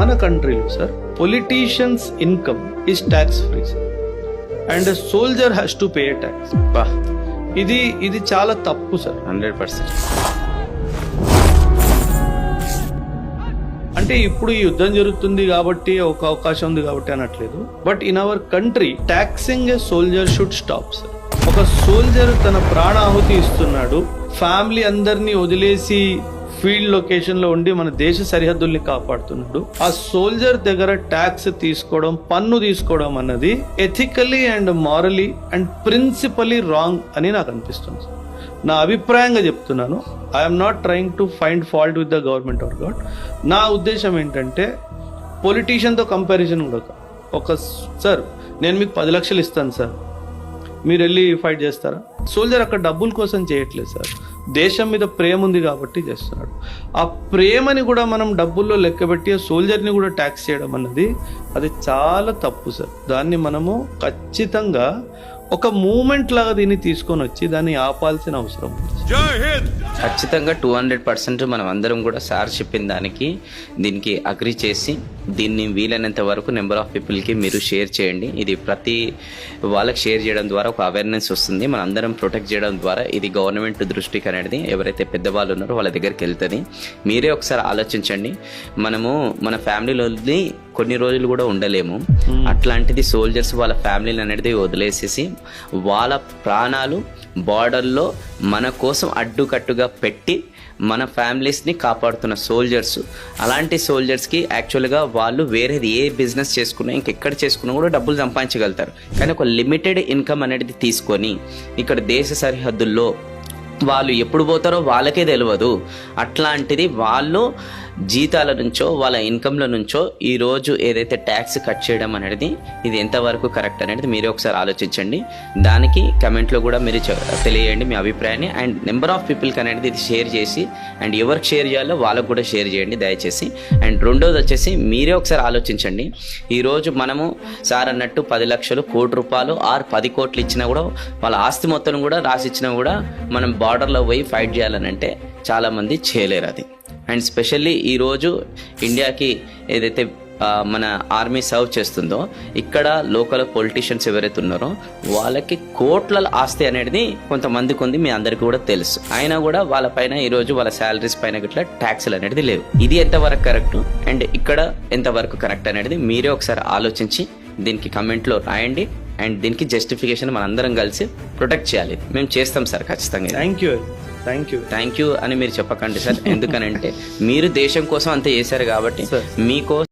మన కంట్రీలో sir politicians income is tax free sir, and soldier has to pay tax. ఇది చాలా తప్పు సార్. 100%. అంటే ఇప్పుడు ఈ యుద్ధం జరుగుతుంది కాబట్టి ఒక అవకాశం ఉంది కాబట్టి అనట్లేదు, but in our country taxing A soldier should stop sir. ఒక సోల్జర్ తన ప్రాణాహుతి ఇస్తున్నాడు, ఫ్యామిలీ అందరినీ వదిలేసి ఫీల్డ్ లొకేషన్ లో ఉండి మన దేశ సరిహద్దుల్ని కాపాడుతున్నాడు. ఆ సోల్జర్ దగ్గర ట్యాక్స్ తీసుకోవడం, పన్ను తీసుకోవడం అన్నది ethically and మారలీ and principally wrong అని నాకు అనిపిస్తుంది. నా అభిప్రాయంగా చెప్తున్నాను. I'm not trying to find fault with the government are God. నా ఉద్దేశం ఏంటంటే పొలిటీషియన్తో కంపారిజన్ కూడా సార్ నేను మీకు 10 లక్షలు ఇస్తాను సార్, మీరు వెళ్ళి ఫైట్ చేస్తారా? సోల్జర్ అక్కడ డబ్బుల కోసం చేయట్లేదు సార్, దేశం మీద ప్రేమ ఉంది కాబట్టి చేస్తున్నాడు. ఆ ప్రేమని కూడా మనం డబ్బుల్లో లెక్కబెట్టి ఆ సోల్జర్ని కూడా ట్యాక్స్ చేయడం అన్నది అది చాలా తప్పు సార్. దాన్ని మనము ఖచ్చితంగా ఒక మూమెంట్ లాగా దీన్ని తీసుకొని వచ్చి దాన్ని ఆపాల్సిన అవసరం ఉంది. ఖచ్చితంగా 200% మనం అందరం కూడా సార్ చెప్పిన దీనికి అగ్రి చేసి దీన్ని వీలైనంత వరకు నెంబర్ ఆఫ్ పీపుల్కి మీరు షేర్ చేయండి. ఇది ప్రతి వాళ్ళకి షేర్ చేయడం ద్వారా ఒక అవేర్నెస్ వస్తుంది. మనం అందరం ప్రొటెక్ట్ చేయడం ద్వారా ఇది గవర్నమెంట్ దృష్టికి అనేది ఎవరైతే పెద్దవాళ్ళు ఉన్నారో వాళ్ళ దగ్గరికి వెళ్తుంది. మీరే ఒకసారి ఆలోచించండి. మనము మన ఫ్యామిలీలోని కొన్ని రోజులు కూడా ఉండలేము, అట్లాంటిది సోల్జర్స్ వాళ్ళ ఫ్యామిలీని అనేది వదిలేసేసి వాళ్ళ ప్రాణాలు బార్డర్లో మన కోసం అడ్డుకట్టుగా పెట్టి మన ఫ్యామిలీస్ని కాపాడుతున్న సోల్జర్స్. అలాంటి సోల్జర్స్కి యాక్చువల్గా వాళ్ళు వేరేది ఏ బిజినెస్ చేసుకున్నా ఇంకెక్కడ చేసుకున్నా కూడా డబ్బులు సంపాదించగలుగుతారు. కానీ ఒక లిమిటెడ్ ఇన్కమ్ అనేది తీసుకొని ఇక్కడ దేశ సరిహద్దుల్లో వాళ్ళు ఎప్పుడు పోతారో వాళ్ళకే తెలియదు. అట్లాంటిది వాళ్ళు జీతాల నుంచో వాళ్ళ ఇన్కంల నుంచో ఈరోజు ఏదైతే ట్యాక్స్ కట్ చేయడం అనేది ఇది ఎంతవరకు కరెక్ట్ అనేది మీరే ఒకసారి ఆలోచించండి. దానికి కమెంట్లో కూడా మీరు తెలియజేయండి మీ అభిప్రాయాన్ని. అండ్ నెంబర్ ఆఫ్ పీపుల్కి అనేది ఇది షేర్ చేసి అండ్ ఎవరికి షేర్ చేయాలో వాళ్ళకు కూడా షేర్ చేయండి దయచేసి. అండ్ రెండోది వచ్చేసి మీరే ఒకసారి ఆలోచించండి. ఈరోజు మనము సార్ అన్నట్టు 10 లక్షలు, కోటి రూపాయలు ఆర్ 10 కోట్లు ఇచ్చినా కూడా వాళ్ళ ఆస్తి మొత్తం కూడా రాసిచ్చినా కూడా మనం బార్డర్లో పోయి ఫైట్ చేయాలని అంటే చాలామంది చేయలేరు అది. అండ్ స్పెషల్లీ ఈరోజు ఇండియాకి ఏదైతే మన ఆర్మీ సర్వ్ చేస్తుందో ఇక్కడ లోకల్ పొలిటీషియన్స్ ఎవరైతే ఉన్నారో వాళ్ళకి కోట్ల ఆస్తి అనేది కొంతమందికి ఉంది, మీ అందరికీ కూడా తెలుసు. అయినా కూడా వాళ్ళ పైన ఈరోజు వాళ్ళ శాలరీస్ పైన ఇట్లా ట్యాక్స్లు అనేది లేవు. ఇది ఎంతవరకు కరెక్ట్ అండ్ ఇక్కడ ఎంతవరకు కరెక్ట్ అనేది మీరే ఒకసారి ఆలోచించి దీనికి కమెంట్లో రాయండి. అండ్ దీనికి జస్టిఫికేషన్ మనందరం కలిసి ప్రొటెక్ట్ చేయాలి. మేము చేస్తాం సార్ ఖచ్చితంగా. థ్యాంక్ యూ అని మీరు చెప్పకండి సార్, ఎందుకనంటే మీరు దేశం కోసం అంత చేశారు కాబట్టి మీకోసం